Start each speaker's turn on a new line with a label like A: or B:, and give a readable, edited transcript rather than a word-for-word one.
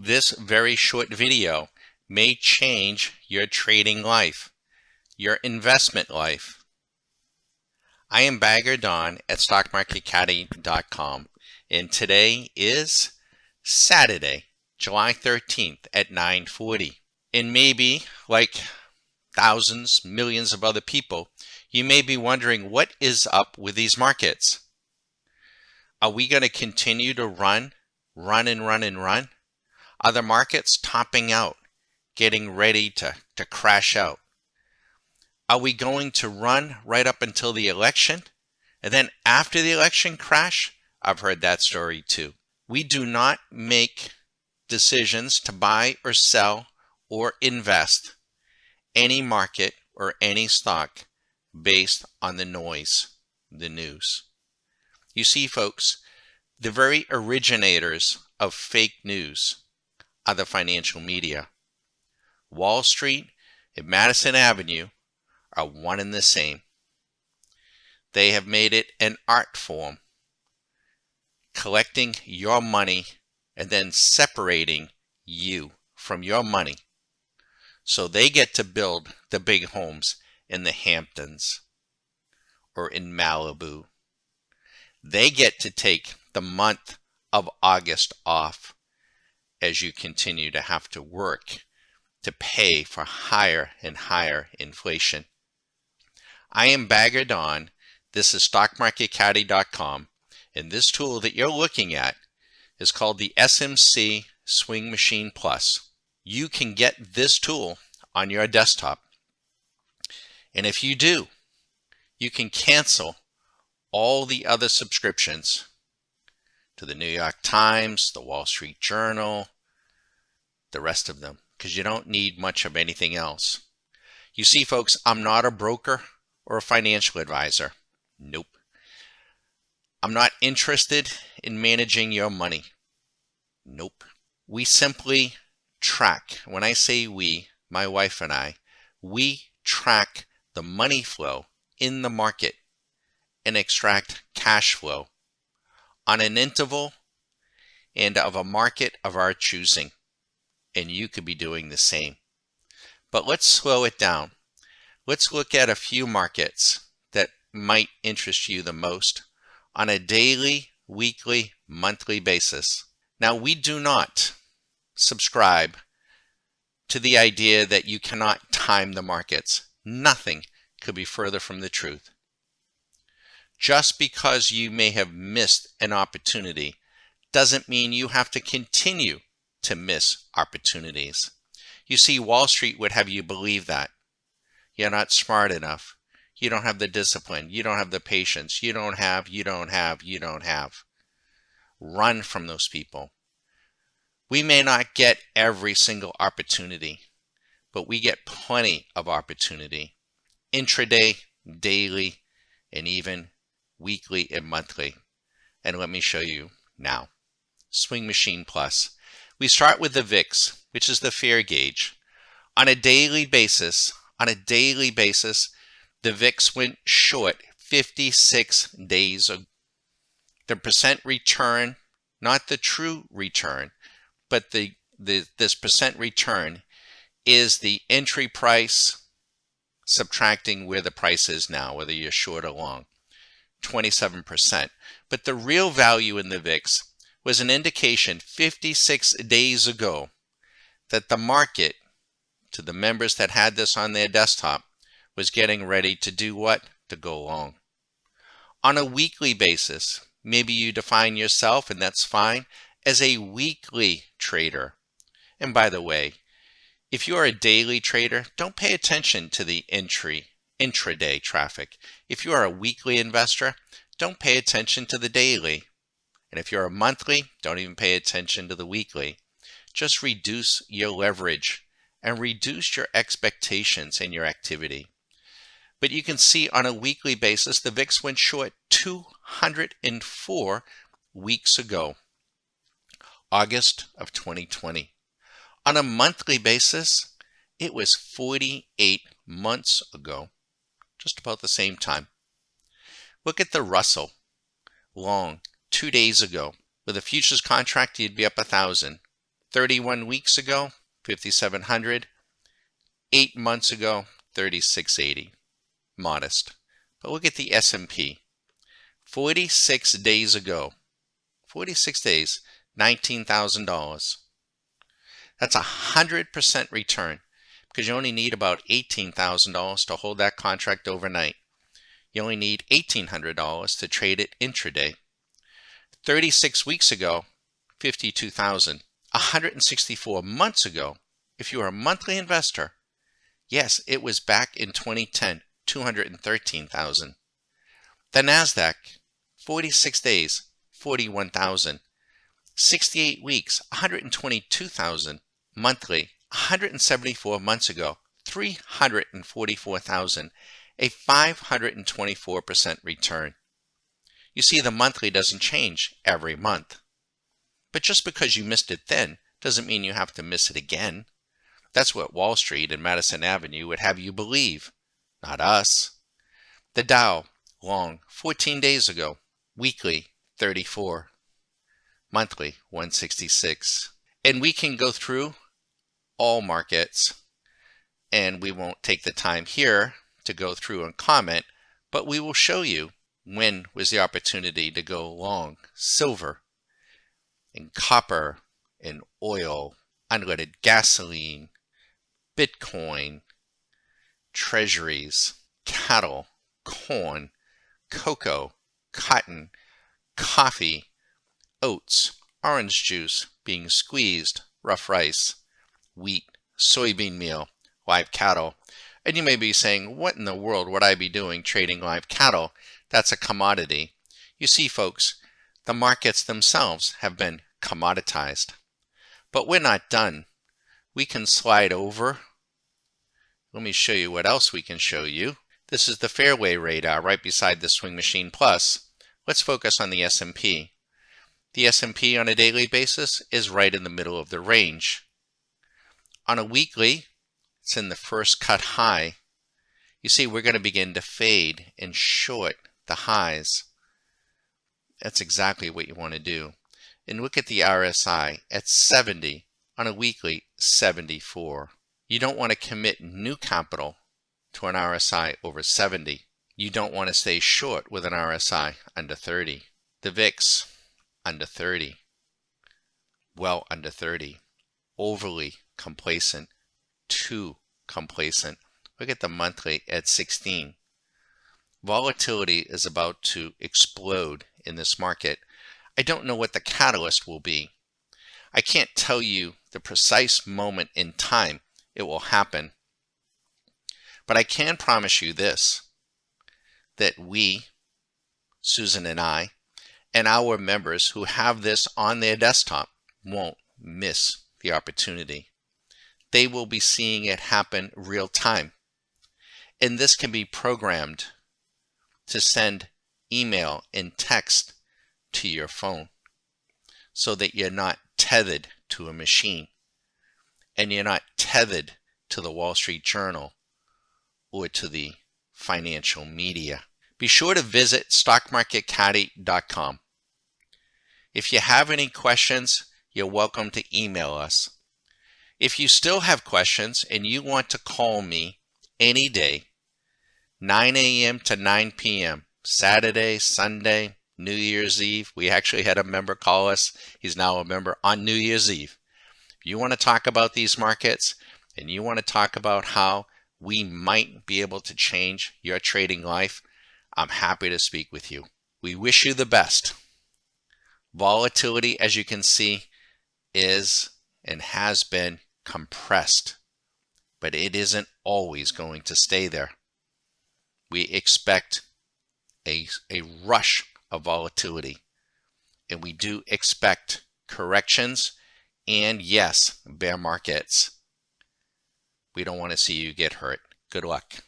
A: This very short video may change your trading life, your investment life. I am Bagger Don at StockMarketCaddy.com, and today is Saturday, July 13th at 9:40. And maybe, like thousands, millions of other people, you may be wondering what is up with these markets. Are we going to continue to run? Are the markets topping out, getting ready to crash out? Are we going to run right up until the election, and then after the election crash? I've heard that story too. We do not make decisions to buy or sell or invest any market or any stock based on the noise, the news. You see, folks, the very originators of fake news are the financial media. Wall Street and Madison Avenue are one and the same. They have made it an art form, collecting your money and then separating you from your money. So they get to build the big homes in the Hamptons or in Malibu. They get to take the month of August off as you continue to have to work to pay for higher and higher inflation. I am Bagger Don. This is StockMarketCaddy.com, and this tool that you're looking at is called the SMC Swing Machine Plus. You can get this tool on your desktop, and if you do, you can cancel all the other subscriptions to the New York Times, the Wall Street Journal, the rest of them, because you don't need much of anything else. You see, folks, I'm not a broker or a financial advisor. Nope. I'm not interested in managing your money. Nope. We simply track. When I say we, my wife and I, we track the money flow in the market and extract cash flow on an interval and of a market of our choosing. And you could be doing the same. But let's slow it down. Let's look at a few markets that might interest you the most on a daily, weekly, monthly basis. Now, we do not subscribe to the idea that you cannot time the markets. Nothing could be further from the truth. Just because you may have missed an opportunity doesn't mean you have to continue to miss opportunities. You see, Wall Street would have you believe that. You're not smart enough. You don't have the discipline. You don't have the patience. You don't have. Run from those people. We may not get every single opportunity, but we get plenty of opportunity. Intraday, daily, and even weekly and monthly. And let me show you now. Swing Machine Plus. We start with the VIX, which is the fear gauge. On a daily basis, the VIX went short 56 days ago. The percent return, not the true return, but this percent return is the entry price subtracting where the price is now, whether you're short or long, 27%. But the real value in the VIX was an indication 56 days ago that the market, to the members that had this on their desktop, was getting ready to do what? To go long. On a weekly basis, maybe you define yourself, and that's fine, as a weekly trader. And by the way, if you're a daily trader, don't pay attention to the intraday traffic. If you are a weekly investor, don't pay attention to the daily. And if you're a monthly, don't even pay attention to the weekly. Just reduce your leverage and reduce your expectations in your activity. But you can see on a weekly basis, the VIX went short 204 weeks ago, August of 2020. On a monthly basis, it was 48 months ago, just about the same time. Look at the Russell, long, 2 days ago. With a futures contract, you'd be up 1,000. 31 weeks ago, 5,700. 8 months ago, 3,680. Modest. But look at the S&P. 46 days ago, 46 days, $19,000. That's 100% return because you only need about $18,000 to hold that contract overnight. You only need $1,800 to trade it intraday. 36 weeks ago, 52,000. 164 months ago, if you were a monthly investor, yes, it was back in 2010, 213,000. The NASDAQ, 46 days, 41,000. 68 weeks, 122,000. Monthly, 174 months ago, 344,000. A 524% return. You see, the monthly doesn't change every month. But just because you missed it then doesn't mean you have to miss it again. That's what Wall Street and Madison Avenue would have you believe, not us. The Dow, long, 14 days ago. Weekly, 34. Monthly, 166. And we can go through all markets, and we won't take the time here to go through and comment, but we will show you when was the opportunity to go long silver and copper and oil, unleaded gasoline, Bitcoin, treasuries, cattle, corn, cocoa, cotton, coffee, oats, orange juice being squeezed, rough rice, wheat, soybean meal, live cattle. And you may be saying, what in the world would I be doing trading live cattle? That's a commodity. You see, folks, the markets themselves have been commoditized. But we're not done. We can slide over. Let me show you what else we can show you. This is the Fairway Radar right beside the Swing Machine Plus. Let's focus on the S&P. The S&P on a daily basis is right in the middle of the range. On a weekly, it's in the first cut high. You see, we're going to begin to fade and short the highs. That's exactly what you want to do. And look at the RSI at 70, on a weekly, 74. You don't want to commit new capital to an RSI over 70. You don't want to stay short with an RSI under 30. The VIX, under 30. Well under 30. Overly complacent. Too complacent. Look at the monthly at 16. Volatility is about to explode in this market. I don't know what the catalyst will be. I can't tell you the precise moment in time it will happen. But I can promise you this, that we, Susan and I, and our members who have this on their desktop won't miss the opportunity. They will be seeing it happen real time. And this can be programmed to send email and text to your phone so that you're not tethered to a machine and you're not tethered to the Wall Street Journal or to the financial media. Be sure to visit stockmarketcaddy.com. If you have any questions, you're welcome to email us. If you still have questions and you want to call me any day, 9 a.m. to 9 p.m., Saturday, Sunday, New Year's Eve. We actually had a member call us. He's now a member on New Year's Eve. If you want to talk about these markets and you want to talk about how we might be able to change your trading life, I'm happy to speak with you. We wish you the best. Volatility, as you can see, is and has been compressed, but it isn't always going to stay there. We expect a rush of volatility, and we do expect corrections and, yes, bear markets. We don't want to see you get hurt. Good luck.